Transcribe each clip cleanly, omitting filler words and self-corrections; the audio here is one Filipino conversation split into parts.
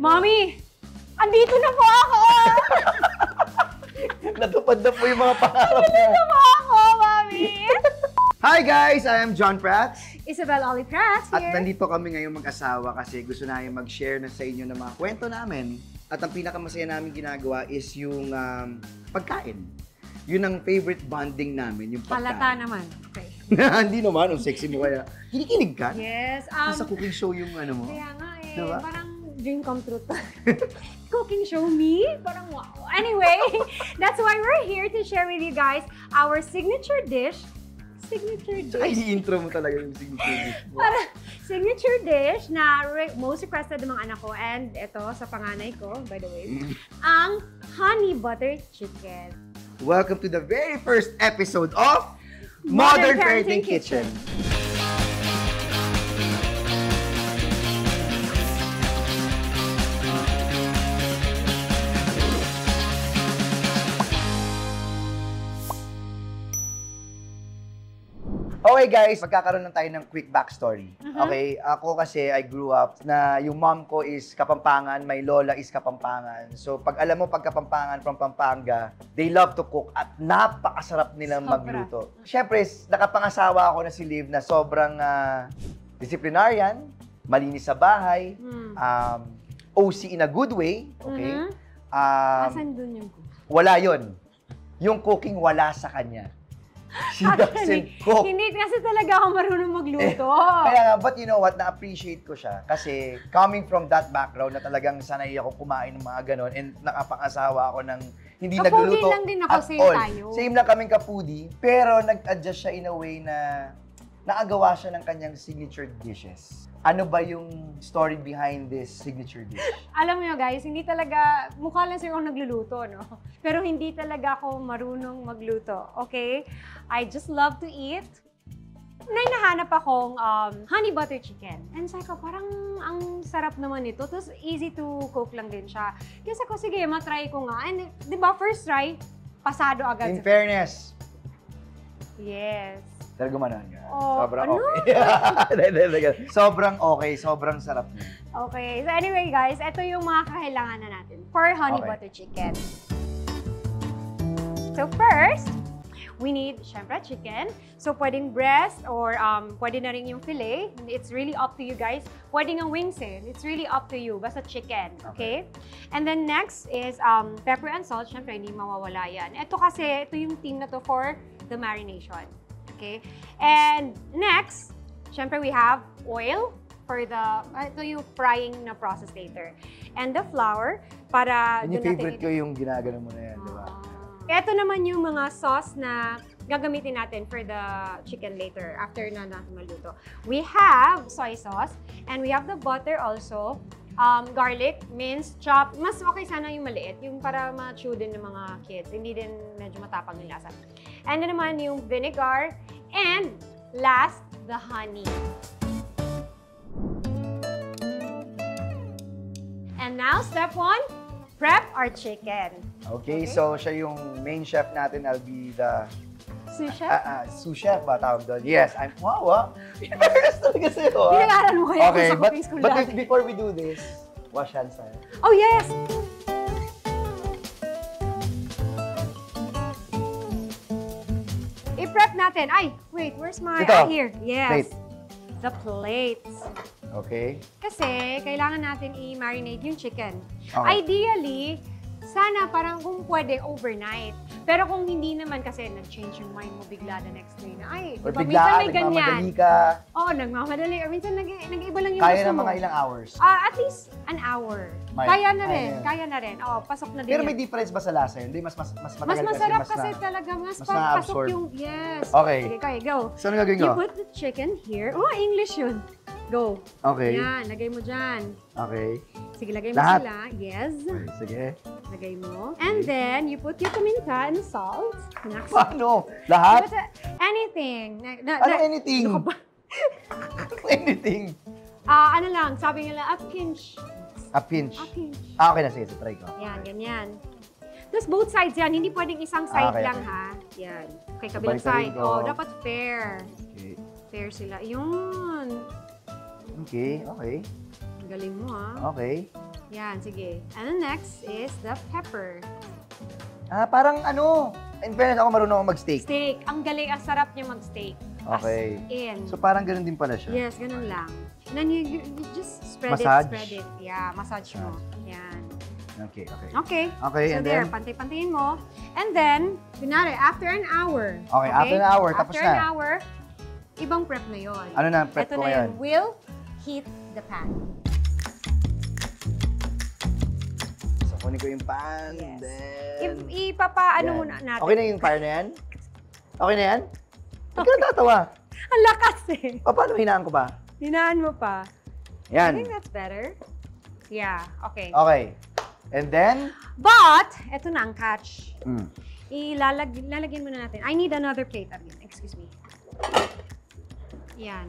Mommy! Andito na po ako! Natupad na po yung mga pangarap niya. Andito na po ako, Mommy! Hi guys! I am John Prats. Isabel Oli Prats here. At nandito kami ngayong mag-asawa kasi gusto namin mag-share na sa inyo ng mga kwento namin. At ang pinakamasaya namin ginagawa is yung pagkain. Yun ang favorite bonding namin, yung pagkain. Halata naman. Okay. Hindi naman, ang sexy mo kaya. Kinikilig ka? Yes. Nasa cooking show yung ano mo. Kaya nga eh, diba? Parang dream come true to. Cooking show me? Parang wow. Anyway, that's why we're here to share with you guys our signature dish. Ay, intro mo talaga yung signature dish mo. Para signature dish na most requested ng mga anak ko and ito sa panganay ko, by the way, ang honey butter chicken. Welcome to the very first episode of Modern Parenting Kitchen. Okay guys, magkakaroon lang tayo ng quick backstory. Okay, ako kasi I grew up na yung mom ko is Kapampangan, my lola is Kapampangan. So pag alam mo pag Kapampangan from Pampanga, they love to cook at napakasarap nilang magluto. Siyempre, nakapangasawa ako na si Liv na sobrang disciplinarian, malinis sa bahay, OC in a good way, okay? Asan dun yung cook? Wala yon. Yung cooking wala sa kanya. She doesn't cook. Hindi kasi talaga ako marunong magluto. Kaya nga, but you know what, na-appreciate ko siya. Kasi coming from that background na talagang sanay ako kumain ng mga ganon and nakapangasawa ako ng hindi nagluluto lang din ako, at same all. tayo. Same lang kaming ka-foodie, pero nag-adjust siya in a way na naagawa siya ng kanyang signature dishes. Ano ba yung story behind this signature dish? Alam mo guys, hindi talaga, mukha lang sa'yo akong nagluluto, no? Pero hindi talaga ako marunong magluto, okay? I just love to eat. May nahanap akong honey butter chicken. And sabi ko, parang ang sarap naman ito. Tapos easy to cook lang din siya. Kaya sabi ko, sige, matry ko nga. And di ba, first try, pasado agad. In fairness. Yes. Pero gumanon ka. Oh, Sobrang ano? okay. Sobrang okay, sobrang sarap niya. Okay, so anyway guys, ito yung mga kakailangan na natin for honey butter chicken. So first, we need, syempre, chicken. So pwedeng breast or pwede na rin yung fillet. It's really up to you guys. Pwedeng ang wings eh. It's really up to you. Basta chicken, okay? And then next is pepper and salt. Syempre, hindi mawawala yan. Ito kasi, ito yung team na to for the marination. Okay? And next, syempre we have oil for the, ito yung frying na process later. And the flour, para... Yung favorite ko yung ginagano mo na yan, di ba? Ito naman yung mga sauce na gagamitin natin for the chicken later, after na natin maluto. We have soy sauce, and we have the butter also, garlic, minced, chopped. Mas okay sana yung maliit, yung para ma-chew din ng mga kids. Hindi din medyo matapang yung lasa. And then naman yung vinegar, and last, the honey. And now, step 1, prep our chicken. Okay, so siya yung main chef natin. I'll be the... Sous chef? Sous chef ba tawag doon? Yes, I'm... Wow, Pinag-aras talaga sa'yo, Pinag-aral mo kaya okay, sa cooking school but dati. before we do this, wash hands tayo. Oh, yes! I-prep natin. Ay, wait, where's my... Ito. Here, yes. Plate. The plates. Okay. Kasi, kailangan natin i-marinate yung chicken. Okay. Ideally, sana parang kung pwede overnight. Pero kung hindi naman kasi nag-change yung mind mo bigla the next day na, ay, Or diba, minsan biglaan, may ganyan. nagmamadali ka. Oo, nagmamadali. Or minsan nag-iba lang yung Kaya gusto ng mo. mga ilang hours. At least an hour. Kaya na rin. Ayan. Kaya na rin. Oo, pasok na din Pero may yan. difference ba sa lasa? Hindi, mas matagal Mas masarap kasi na- talaga. Mas mas pasok na-absorb. yung... Yes. Okay. Sige, kaya go. So, ano gagawin You ko? put the chicken here. Oh, English yun. Go. Okay. Yan, lagay mo dyan. Okay. Sige, lagay mo Lahat? sila. Yes. Okay, sige. Lagay mo. And then, you put your paminta and salt. Next. Paano? Lahat? Put anything. Ano anything? Ano ka ba? Anything. Ano lang, sabi nila, a pinch. A pinch. A pinch. Okay na, sige. Try ko. Yan, ganyan. Tapos both sides yan, hindi pwedeng isang side Okay, lang okay. ha. Yan. Okay, kabilang Balik-balik side. ko. Oh, dapat fair. Okay. Fair sila. Yun. Okay, okay. Ang galing mo ha. Okay. Yan, sige. And then next is the pepper. Parang ano, in fairness ako marunong ako mag-steak. Steak. Ang galing, ang sarap niya mag-steak. Okay. As in. So parang ganun din pala siya. Yes, ganun lang. And then you just spread Massage? it. Yeah, massage mo. Yan. Okay. Okay. Okay, So and there, then? pantay-pantayin mo. And then, kunwari, after an hour. Okay, after an hour, tapos After an na. hour, ibang prep na yon. Ano na ang prep Ito ko na ngayon? yun. We'll heat the pan. So kunin ko yung pan, Yes. then... Ipapaano Yan. muna natin. Okay na yung fire na yan? Okay na yan? Ba't ka natatawa? Ang lakas eh. Paano hinaan ko ba? Hinaan mo pa. I Yan. think that's better. Yeah, okay. Okay. And then? But, eto na ang catch. Mm. Lalagyan muna natin. I need another plate again. Excuse me. Yan.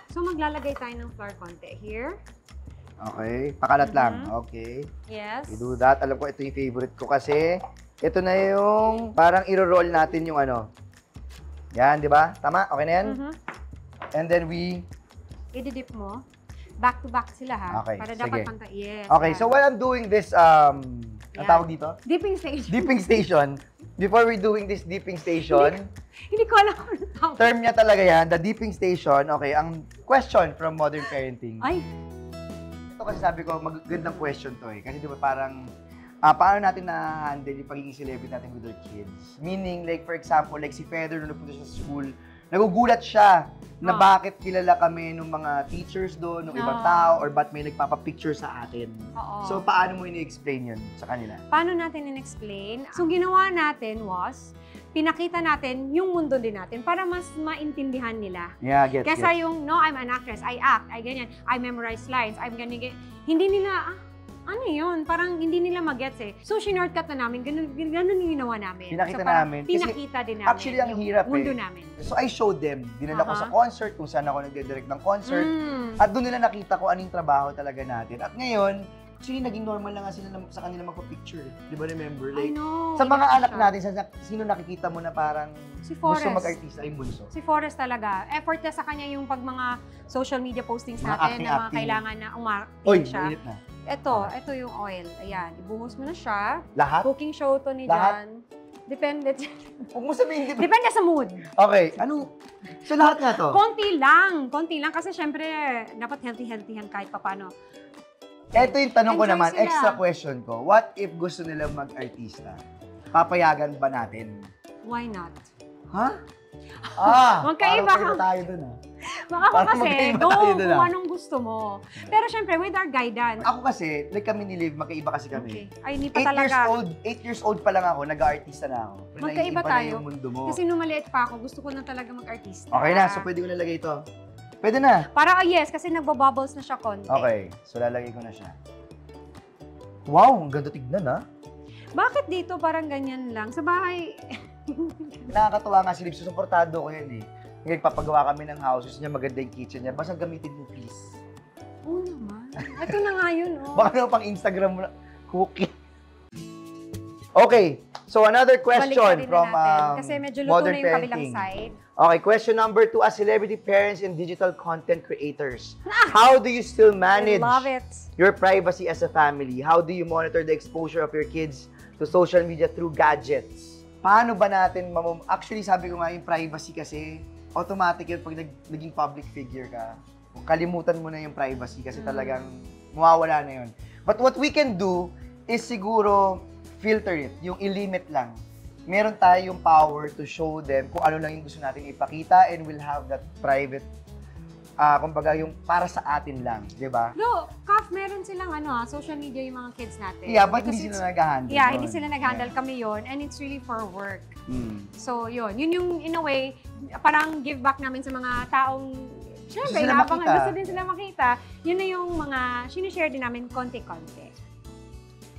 So, maglalagay tayo ng flour konti. Here. Okay. Pakalat lang. Okay. Yes. We do that. Alam ko, ito yung favorite ko kasi ito na yung parang iro-roll natin yung ano. Yan, di ba? Tama? Okay na yan? And then we... I-dip mo. Back-to-back sila ha. Okay, Para sige. dapat pantay. Yes. Okay, yan. so while I'm doing this, ang Yan. tawag dito? Dipping station. Dipping station. Before we're doing this dipping station, Hindi ko alam kung ano tawag. term niya talaga yan, the dipping station. Okay, ang question from Modern Parenting. Ay, Ito kasi sabi ko, magandang question to eh. Kasi di ba parang, paano natin na-handle yung pagiging celebrity natin with our kids? Meaning, like for example, like si Feder nung napunta siya sa school, nagugulat siya na bakit kilala kami ng mga teachers doon, ng ibang tao, or ba't may nagpapapicture sa atin. oo. So, paano mo ini-explain yun sa kanila? Paano natin in-explain? So, ginawa natin was, pinakita natin yung mundo din natin para mas maintindihan nila. Yeah, gets. Kesa yung, no, I'm an actress, I act, I ganyan, I memorize lines, I'm ganyan. Hindi nila, ano yun? Parang hindi nila magets eh. So, shinortcut na namin, ganun yung ginawa namin. Pinakita so, parang namin. Kasi pinakita din namin. actually, ang yung hirap mundo eh. namin. So, I showed them. Dinala ko sa concert, kung saan ako nagde-direct ng concert. At doon nila nakita ko anong trabaho talaga natin. At ngayon, actually, naging normal na nga sila sa kanila magpa-picture. Di ba, remember? I Like, know. sa mga iyak anak siya. natin, sino nakikita mo na parang Si gusto Forrest. mag-artista, yung bunso? Si Forrest talaga. Effort na sa kanya yung pag mga social media postings Mga natin acting, na mga acting. kailangan na Oy, umartin siya. mainit na. Ito yung oil. Ayan, ibuhos mo na siya. Lahat? Cooking show to ni Lahat? Jan. Depende. Huwag mo sabihin, di ba? Depende sa mood. Okay, ano? So, lahat nga to? Konti lang. Konti lang. Kasi syempre, dapat healthy-healthyhan kahit papano. Ito yung tanong ko Enjoy naman, sila. extra question ko. What if gusto nila mag-artista? Papayagan ba natin? Why not? Ha? Magkaiba parang ka. tayo dun Baka Parang kasi, magkaiba go tayo dun, kung anong gusto mo. Pero syempre, with our guidance. Ako kasi, like kami ni Liv, magkaiba kasi kami. Okay. Ay, hindi pa talaga. 8 years old pa lang ako, nag-artista na ako. Pero Magkaiba naiiba na tayo. yung mundo mo. Kasi nung maliit pa ako, gusto ko na talaga mag-artista. Okay na, so pwede ko nalagay ito. Pwede na. Para, yes, kasi nagbo-bubbles na siya konti. Okay, so lalagay ko na siya. Wow, ang ganda tignan ha. Bakit dito parang ganyan lang? Sa bahay, Nakakatawa nga si Liv, susuportado ko yan eh. Ngayon, papagawa kami ng houses niya, maganda yung kitchen niya. Basta gamitin mo, please. oo naman. Ito na nga yun, oh. Baka naman pang Instagram mo na, cookie. Okay, so another question Balik-balikan from natin. Kasi medyo luto Modern na yung kabilang Parenting. side. Okay, question number 2. As celebrity parents and digital content creators, how do you still manage I love it. your privacy as a family? How do you monitor the exposure of your kids to social media through gadgets? Paano ba natin actually, sabi ko nga, yung privacy kasi, automatic yun pag naging public figure ka. Kalimutan mo na yung privacy kasi talagang mawawala na yun. But what we can do is siguro filter it, yung i-limit lang. Meron tayong power to show them kung ano lang yung gusto natin ipakita and we'll have that private, kumbaga yung para sa atin lang, di ba? No, Kaf, meron silang social media yung mga kids natin. Yeah, but Because hindi it's- sila nag-handle. Yeah, nun. hindi sila nag-handle Yeah. kami yon, and it's really for work. Hmm. So, yun yung, in a way, parang give back namin sa mga taong, syempre, Gusto sila makita. gusto din sila makita. Yun na yung mga, sinishare din namin konti-konti.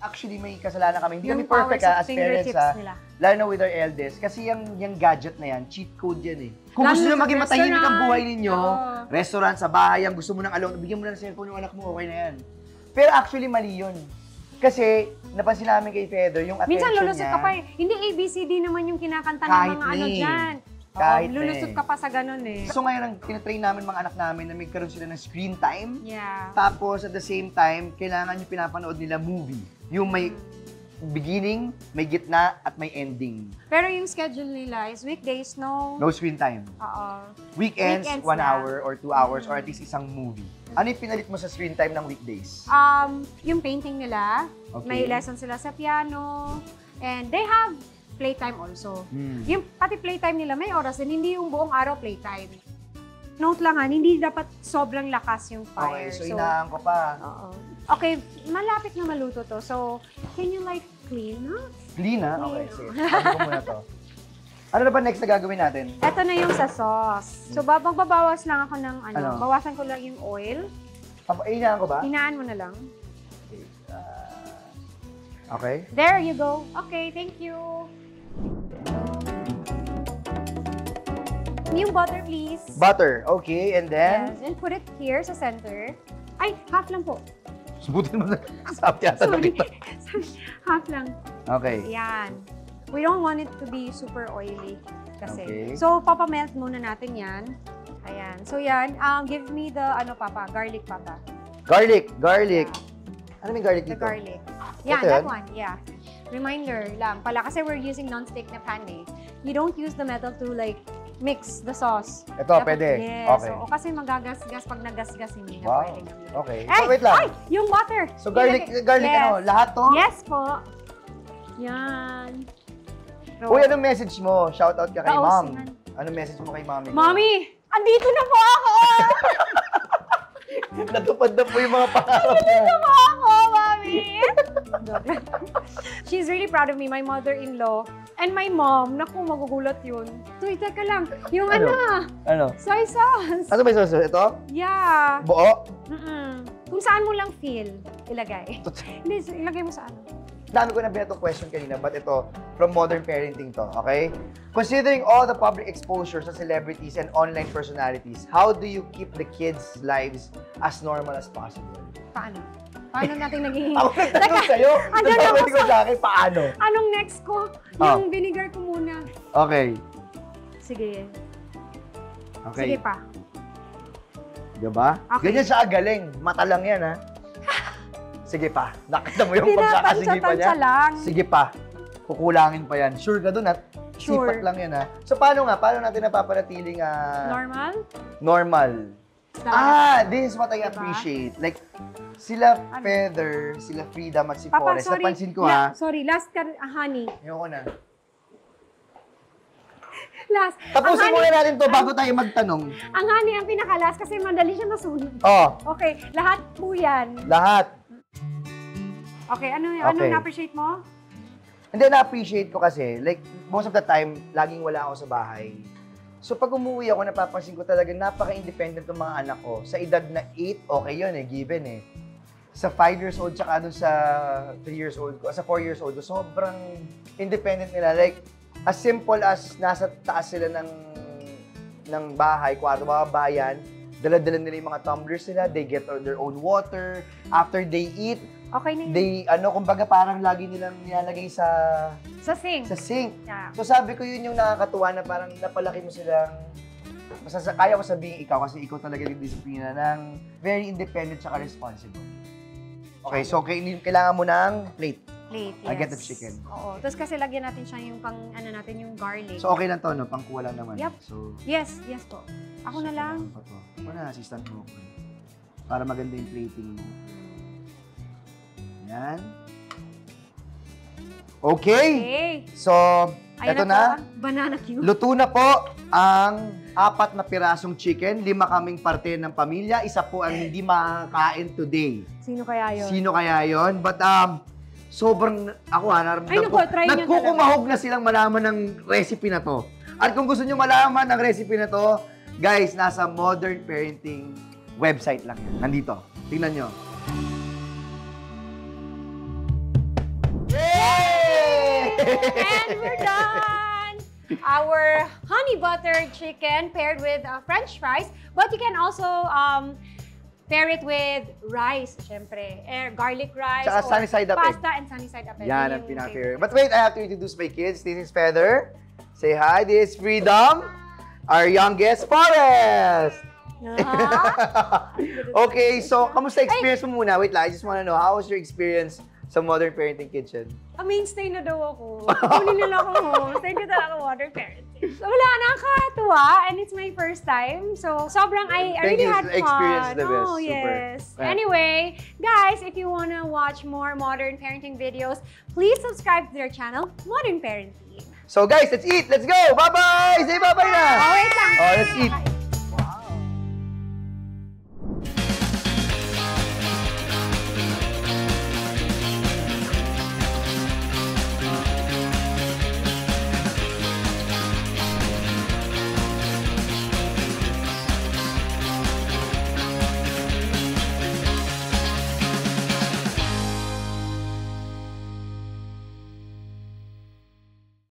Actually, may kasalanan kami. Hindi Yung kami perfect powers of as parents fingertips nila. lalo na with our eldest. Kasi yung gadget na yan, cheat code yan eh. Kung Lalo gusto na nyo sa maging matahimik ang restaurant. buhay ninyo, Oo. restaurant, sa bahay, ang gusto mo ng alone, bigyan mo na ng cellphone yung anak mo, okay na yan. Pero actually, mali yun. Kasi, napansin namin kay Feder, yung attention Minsan lulusot niya, ka pa eh. Hindi ABCD naman yung kinakanta ng Kahit mga ano ni. dyan. Kahit lulusot ka pa sa ganun eh. So ngayon, ang tinatrain namin mga anak namin na magkaroon sila ng screen time. Yeah. Tapos at the same time, kailangan yung pinapanood nila movie. Yung may beginning, may gitna, at may ending. Pero yung schedule nila is weekdays, no? No screen time. Oo. Weekends, 1 lang. hour or 2 hours or at least isang movie. Ano yung pinalit mo sa screen time ng weekdays? Yung painting nila, Okay. may lesson sila sa piano, and they have playtime also. Yung pati playtime nila may oras din, hindi yung buong araw playtime. Note lang hindi dapat sobrang lakas yung fire. Okay, so inaan ko pa. Oo. Okay, malapit na maluto to. So, can you like clean up? Clean, ha? Okay, sige. Sabi ko muna to. Ano na ba next na gagawin natin? Ito na yung sa sauce. So, magbabawas lang ako ng Ano? bawasan ko lang yung oil. Inaan ko ba? Hinaan mo na lang. Okay. There you go. Okay, thank you. Yung butter, please. Butter, okay, and then? Yes, and put it here sa center. Ay, half lang po. Subutin mo na. Sabi yata na Sorry. kita. Sorry. Half lang. Okay. Yan. We don't want it to be super oily kasi. Okay. So, papamelt muna natin yan. Ayan. So, yan. Give me the, papa, garlic, papa. Garlic. Yeah. Ano may garlic The dito? garlic. Yeah, Ito that yan? one. Yeah. Reminder lang pala kasi we're using non-stick na pan eh. You don't use the metal to like mix the sauce. Ito, pwede? Yes. Okay. So, kasi magagasgas pag nagasgas hindi na Wow. pwede gawin. Okay. Ay! So, wait lang. Ay! Yung butter! So, garlic, Yes. lahat to? Yes po. Yan. So, Uy, anong message mo? Shout out ka kay mom. Kausingan. Anong message mo kay mami? Mommy! Andito na po ako! Natupad na po yung mga pangarap niya. Andito po ako, Mommy! She's really proud of me, my mother-in-law. And my mom, naku, magugulat yun. Tuy, teka lang. Yung Ano? soy sauce. Ano ba yung sauce? Ito? Yeah. Buo? Kung saan mo lang feel, ilagay. Hindi, ilagay mo sa ano. Dami ko na binatong question kanina, but ito, from modern parenting to, okay? Considering all the public exposure sa celebrities and online personalities, how do you keep the kids' lives as normal as possible? Paano? Paano natin naging... Ako nagtanong sa'yo, andun nagtanong ako ko sa akin, paano? Anong next ko? Oh. Yung vinegar ko muna. Okay. Sige. Okay. Sige pa. Diba? Okay. Ganyan siya agaling. Mata lang yan, ha? Sige pa. Nakita mo yung pagkakasige pa niya? Pinapantsa lang. Sige pa. Kukulangin pa yan. Sure ka dun, at Sure. sipat lang yan, ha? So, paano natin napapanatiling Normal? normal? This is what I Diba? appreciate. Like, sila Feather, sila Freedom at si Papa, Forrest. sorry. Napansin ko, ha? Sorry, last honey. Ayoko na. Last. Tapusin Ang muna honey- natin to bago tayo magtanong. Ang honey ang pinakalas kasi madali siya masunog. Oh, Okay, lahat po yan. lahat. Okay, ano Okay. na-appreciate mo? Hindi, na-appreciate ko kasi, like, most of the time, laging wala ako sa bahay. So, pag umuwi ako, napapansin ko talaga, napaka-independent ng mga anak ko. Sa edad na 8, okay yun eh, given eh. Sa 5 years old, tsaka dun sa 3 years old ko, sa 4 years old ko, sobrang independent nila. Like, as simple as nasa taas sila ng bahay, kwarto, mga bayan, dala-dala nila yung mga tumblers nila, they get their own water. After they eat, Okay na yun. they, kumbaga parang lagi nilang nilalagay sa Sing. sink. Yeah. So sabi ko yun yung nakakatuwa na parang napalaki mo silang, kaya ko sabihin ikaw kasi ikaw talaga yung disiplina ng very independent tsaka responsible. Okay, so kailangan mo ng plate. Plate, yes. I get the chicken. Oo. Tapos kasi lagyan natin siya yung natin yung garlic. So okay lang to, no? Pangkuha lang naman. Yep. So, Yes po. Ako na lang. Ako na, assistant mo ko. Para maganda yung plating mo. Yan. Okay. Okay. So, Ayan eto na. na. Po, banana cube. Luto na po ang 4 na pirasong chicken, 5 kaming parte ng pamilya, isa po ang hindi makakain today. Sino kaya yun? Sino kaya yon? But sobrang ako naramdaman Ay, ko, naku, try nyo nagkukumahog na silang malaman ng recipe na to. At kung gusto nyo malaman ang recipe na to, guys, nasa Modern Parenting website lang yan. Nandito. Tingnan nyo. Yay! And we're done! Our honey buttered chicken paired with French fries. But you can also pair it with rice, syempre. Garlic rice Tsaka or sunny side up pasta and sunny side up. Yan Yun ang yung pinaka-favorite. favorite. But wait, I have to introduce my kids. This is Feather. Say hi. This is Freedom. our youngest, Forrest! Ah. Okay, so, kamusta experience mo muna? Wait lang, I just wanna know, how was your experience sa Modern Parenting Kitchen? Mainstay na daw ako. Kunin nila ako host. Thank you talaga, Modern Parenting. So, wala, nakakatuwa. And it's my first time. So, sobrang, I really had fun. Experience the best. Oh, Super. yes. Anyway, guys, if you wanna watch more Modern Parenting videos, please subscribe to their channel, Modern Parenting. So guys, let's eat! Let's go! Bye-bye! Say bye-bye na! Oh, wait lang. Oh, let's eat.